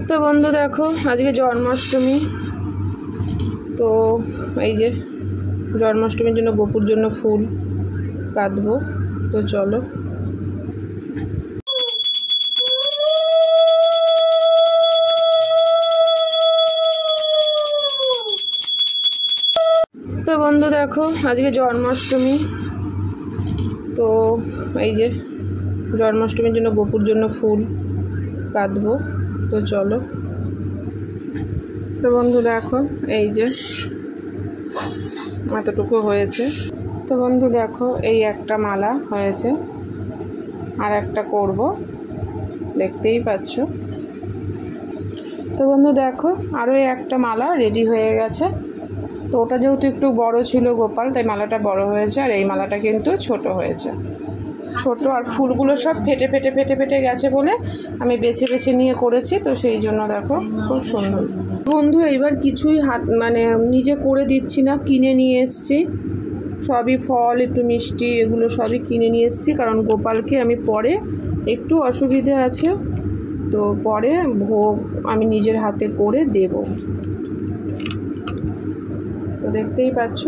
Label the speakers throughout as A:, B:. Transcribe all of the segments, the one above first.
A: তো বন্ধু দেখো আজকে জন্মাষ্টমী, তো এই যে জন্মাষ্টমীর জন্য গোপুর জন্য ফুল কাটবো। তো চলো। তো বন্ধু দেখো আজকে জন্মাষ্টমী, তো এই যে জন্মাষ্টমীর জন্য গোপুর জন্য ফুল কাটবো। তো চলো। তো বন্ধু দেখো এই যে এতটুকু হয়েছে। তো বন্ধু দেখো এই একটা মালা হয়েছে, আর একটা করব, দেখতেই পাচ্ছ। তো বন্ধু দেখো আরও একটা মালা রেডি হয়ে গেছে। তো ওটা যেহেতু একটু বড় ছিল গোপাল, তাই মালাটা বড় হয়েছে, আর এই মালাটা কিন্তু ছোট হয়েছে। ছোট আর ফুলগুলো সব ফেটে ফেটে ফেটে ফেটে গেছে বলে আমি বেছে বেছে নিয়ে করেছি। তো সেই জন্য দেখো খুব সুন্দর। বন্ধু এইবার কিছুই মানে নিজে করে দিচ্ছি না, কিনে নিয়ে এসছি সবই, ফল একটু মিষ্টি এগুলো সবই কিনে নিয়ে এসছি, কারণ গোপালকে আমি পরে একটু অসুবিধে আছে, তো পরে ভোগ আমি নিজের হাতে করে দেব। তো দেখতেই পাচ্ছ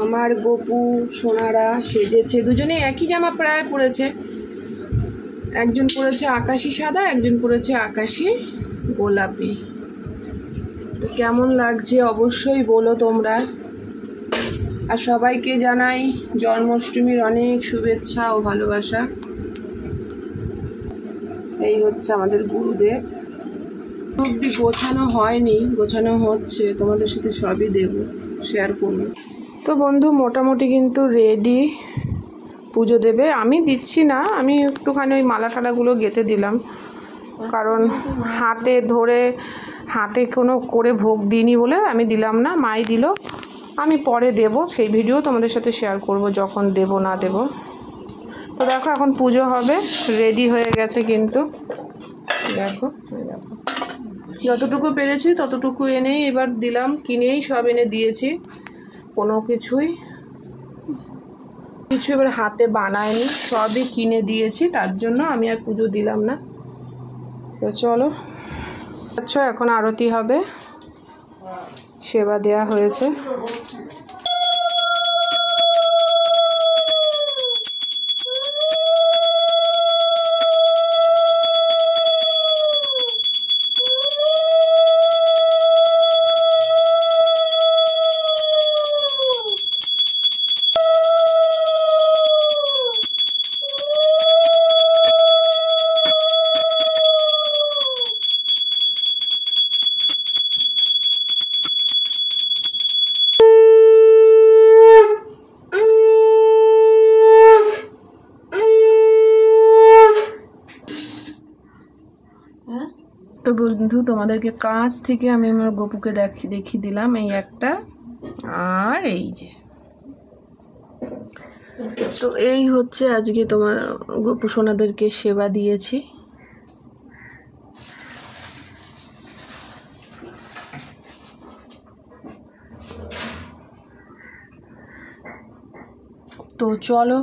A: আমার গোপু সোনারা সেজেছে, দুজনে একই জামা প্রায় পরেছে। একজন পরেছে আকাশি সাদা, একজন পরেছে আকাশি গোলাপি। তো কেমন লাগছে অবশ্যই বলো তোমরা, আর সবাইকে জানাই জন্মাষ্টমীর অনেক শুভেচ্ছা ও ভালোবাসা। এই হচ্ছে আমাদের গুরুদেব। অবধি গোছানো হয়নি, গোছানো হচ্ছে, তোমাদের সাথে সবই দেব, শেয়ার করব। তো বন্ধু মোটামুটি কিন্তু রেডি, পুজো দেবে। আমি দিচ্ছি না, আমি একটুখানি ওই মালা টালাগুলো গেঁথে দিলাম, কারণ হাতে ধরে হাতে কোনো করে ভোগ দিইনি বলে আমি দিলাম না, মাই দিল। আমি পরে দেব, সেই ভিডিও তোমাদের সাথে শেয়ার করব যখন দেব না দেব। তো দেখো এখন পুজো হবে, রেডি হয়ে গেছে কিন্তু। দেখো দেখো যতটুকু পেরেছি ততটুকু এনেই এবার দিলাম, কিনেই সব এনে দিয়েছি, কোনো কিছুই এবার হাতে বানায়নি, সবই কিনে দিয়েছি, তার জন্য আমি আর পুজো দিলাম না। তো চলো। আচ্ছা এখন আরতি হবে, সেবা দেয়া হয়েছে। তো বন্ধু তোমাদেরকে কাছ থেকে আমি আমার গোপুকে দেখিয়ে দিলাম, এই একটা আর এই যে। তো এই হচ্ছে আজকে তোমার গোপু সোনাদেরকে সেবা দিয়েছি। তো চলো,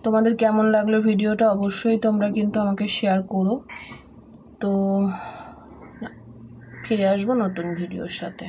A: তোমাদের কেমন লাগলো ভিডিওটা অবশ্যই তোমরা কিন্তু আমাকে শেয়ার করো। তো ফিরে আসবো নতুন ভিডিওর সাথে।